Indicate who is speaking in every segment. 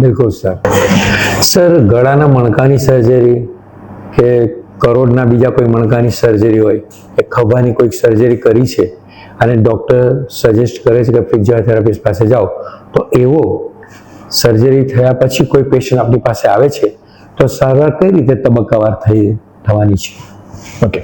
Speaker 1: બિલકુલ sir. Sir, ગળાના મણકાની surgery કે કરોડના બીજા કોઈ મણકાની સર્જરી હોય કે ખભાની કોઈક સર્જરી કરી છે અને ડૉક્ટર સજેસ્ટ કરે છે કે ફિઝિયોથેરાપિસ્ટ પાસે જાઓ, તો એવો સર્જરી થયા પછી કોઈ પેશન્ટ આપણી પાસે આવે છે તો સારવાર કઈ રીતે તબક્કાવાર થવાની છે?
Speaker 2: ઓકે,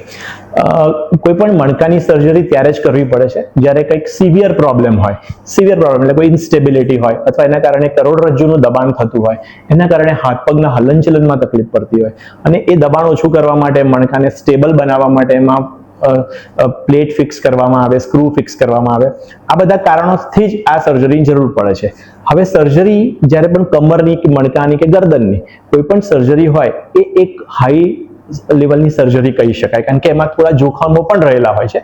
Speaker 2: કોઈ પણ મણકાની સર્જરી ત્યારે જ કરવી પડે છે જ્યારે કંઈક સિવિયર પ્રોબ્લેમ હોય. સિવિયર પ્રોબ્લેમ એટલે કોઈ ઇન્સ્ટેબિલિટી હોય અથવા એના કારણે કરોડરજ્જુનું દબાણ થતું હોય, એના કારણે હાથ પગના હલનચલનમાં તકલીફ પડતી હોય અને એ દબાણ ઓછું કરવા માટે, મણકાને સ્ટેબલ બનાવવા માટે એમાં પ્લેટ ફિક્સ કરવામાં આવે, સ્ક્રૂ ફિક્સ કરવામાં આવે. આ બધા કારણોથી જ આ સર્જરીની જરૂર પડે છે. હવે સર્જરી જ્યારે પણ કમરની કે મણકાની કે ગરદનની કોઈ પણ સર્જરી હોય એ એક હાઈ લેવલની સર્જરી કહી શકાય, કારણ કે એમાં થોડા જોખમો પણ રહેલા હોય છે.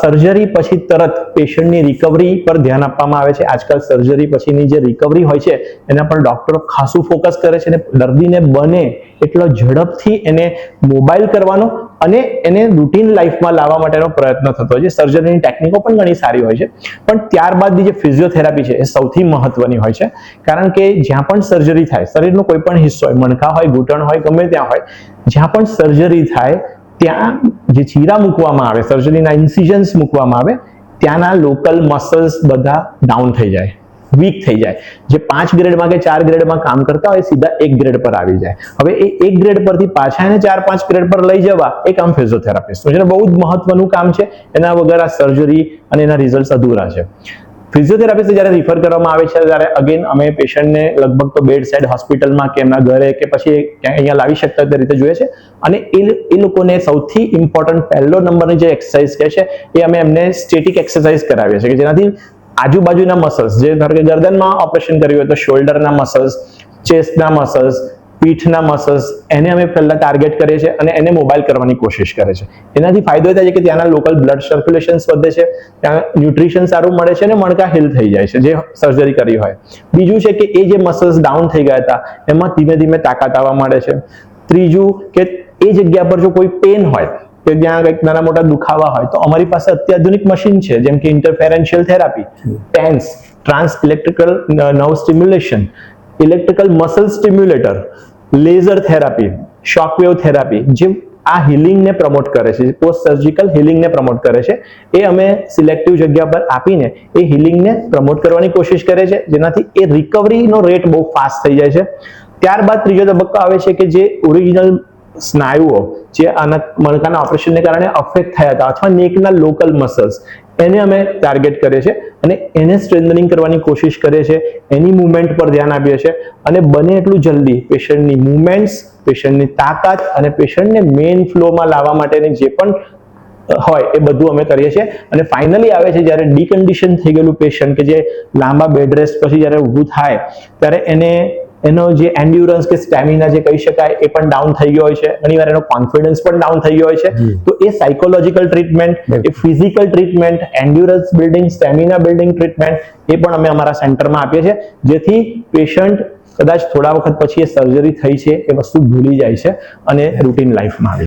Speaker 2: સર્જરી પછી તરત પેશન્ટની રિકવરી પર ધ્યાન આપવામાં આવે છે. આજકાલ સર્જરી પછીની જે રિકવરી હોય છે એના પર ડોક્ટરો ખાસું ફોકસ કરે છે અને દર્દીને બને એટલો ઝડપથી એને મોબાઈલ કરવાનો અને એને રૂટીન લાઈફમાં લાવવા માટેનો પ્રયત્ન થતો હોય છે. સર્જરીની ટેકનિકો પણ ઘણી સારી હોય છે, પણ ત્યારબાદની જે ફિઝિયોથેરાપી છે એ સૌથી મહત્વની હોય છે, કારણ કે જ્યાં પણ સર્જરી થાય, શરીરનો કોઈ પણ હિસ્સો હોય, મણકા હોય, ઘૂંટણ હોય, ગમે ત્યાં હોય, જ્યાં પણ સર્જરી થાય ત્યાં જે ચીરા મૂકવામાં આવે, સર્જરીના ઇન્સિઝન્સ મૂકવામાં આવે, ત્યાંના લોકલ મસલ્સ બધા ડાઉન થઈ જાય, વીક થઈ જાય. જે 5 ગ્રેડમાં કે 4 ગ્રેડમાં કામ કરતા હોય સીધા 1 ગ્રેડ પર આવી જાય. હવે એ 1 ગ્રેડ પરથી પાછા એને 4-5 ગ્રેડ પર લઈ જવા એ કામ ફિઝિયોથેરાપિસ્ટનું છે. બહુ જ મહત્વનું કામ છે. એના વગર આ સર્જરી અને એના રિઝલ્ટ અધૂરા છે. ફિઝિયોથેરાપિસ્ટ જ્યારે રિફર કરવામાં આવે છે ત્યારે અગેન અમે પેશન્ટને લગભગ તો બેડ સાઇડ હોસ્પિટલમાં કે એમના ઘરે કે પછી અહીંયા લાવી શકતા તે રીતે જોઈએ છે અને એ લોકોને સૌથી ઇમ્પોર્ટન્ટ પહેલો નંબરની જે એક્સરસાઇઝ કહે છે એ અમે એમને સ્ટેટિક એક્સરસાઇઝ કરાવીએ છીએ કે જેનાથી આજુબાજુના મસલ્સ, જે ધારો કે ગરદનમાં ઓપરેશન કર્યું હોય તો શોલ્ડરના મસલ્સ, ચેસ્ટના મસલ્સ, પીઠના મસલ્સ, એને અમે પહેલા ટાર્ગેટ કરીએ છીએ અને એને મોબાઈલ કરવાની કોશિશ કરે છે. એનાથી ફાયદો એ થાય છે કે ત્યાંના લોકલ બ્લડ સર્ક્યુલેશન્સ વધે છે, ત્યાં ન્યુટ્રિશન સારું મળે છે અને મણકા હીલ થઈ જાય છે જે સર્જરી કરી હોય. બીજું છે કે એ જે મસલ્સ ડાઉન થઈ ગયા હતા એમાં ધીમે ધીમે તાકાત આવવા મળે છે. ત્રીજું કે એ જગ્યા પર જો કોઈ પેન હોય કે જ્યાં કંઈક નાના મોટા દુખાવા હોય તો અમારી પાસે અત્યાધુનિક મશીન છે, જેમ કે interferential therapy, TENS, trans electrical nerve stimulation, electrical muscle stimulator, laser therapy, shockwave therapy, જે આ હિલિંગને પ્રમોટ કરે છે, પોસ્ટ સર્જિકલ હિલિંગને પ્રમોટ કરે છે, એ અમે સિલેક્ટિવ જગ્યા પર આપીને એ હિલિંગને પ્રમોટ કરવાની કોશિશ કરે છે, જેનાથી એ રિકવરીનો રેટ બહુ ફાસ્ટ થઈ જાય છે. ત્યારબાદ ત્રીજો તબક્કો આવે છે કે જે ઓરિજિનલ સ્નાયુઓ જે આના મણકાના ઓપરેશનને કારણે અફેક્ટ થયા હતા અથવા નેકના લોકલ મસલ્સ, એને અમે ટાર્ગેટ કરીએ છીએ અને એને સ્ટ્રેન્થનિંગ કરવાની કોશિશ કરીએ છીએ, એની મૂવમેન્ટ પર ધ્યાન આપીએ છીએ અને બને એટલું જલ્દી પેશન્ટની મૂવમેન્ટ્સ, પેશન્ટની તાકાત અને પેશન્ટને મેઇન ફ્લોમાં લાવવા માટેની જે પણ હોય એ બધું અમે કરીએ છીએ. અને ફાઇનલી આવે છે જ્યારે ડીકન્ડિશન થઈ ગયેલું પેશન્ટ કે જે લાંબા બેડ રેસ્ટ પછી જ્યારે ઊભું થાય ત્યારે એનો જે એન્ડ્યુરન્સ કે સ્ટેમિના જે કહી શકાય એ પણ ડાઉન થઈ ગયો હોય છે, ઘણીવાર એનો કોન્ફિડન્સ પણ ડાઉન થઈ ગયો હોય છે. તો એ સાયકોલોજીકલ ટ્રીટમેન્ટ, એ physical treatment, endurance building, stamina building treatment એ પણ અમે અમારા સેન્ટરમાં આપીએ છીએ, જેથી પેશન્ટ કદાચ થોડા વખત પછી એ સર્જરી થઈ છે એ વસ્તુ ભૂલી જાય છે અને રૂટીન લાઈફમાં આવે.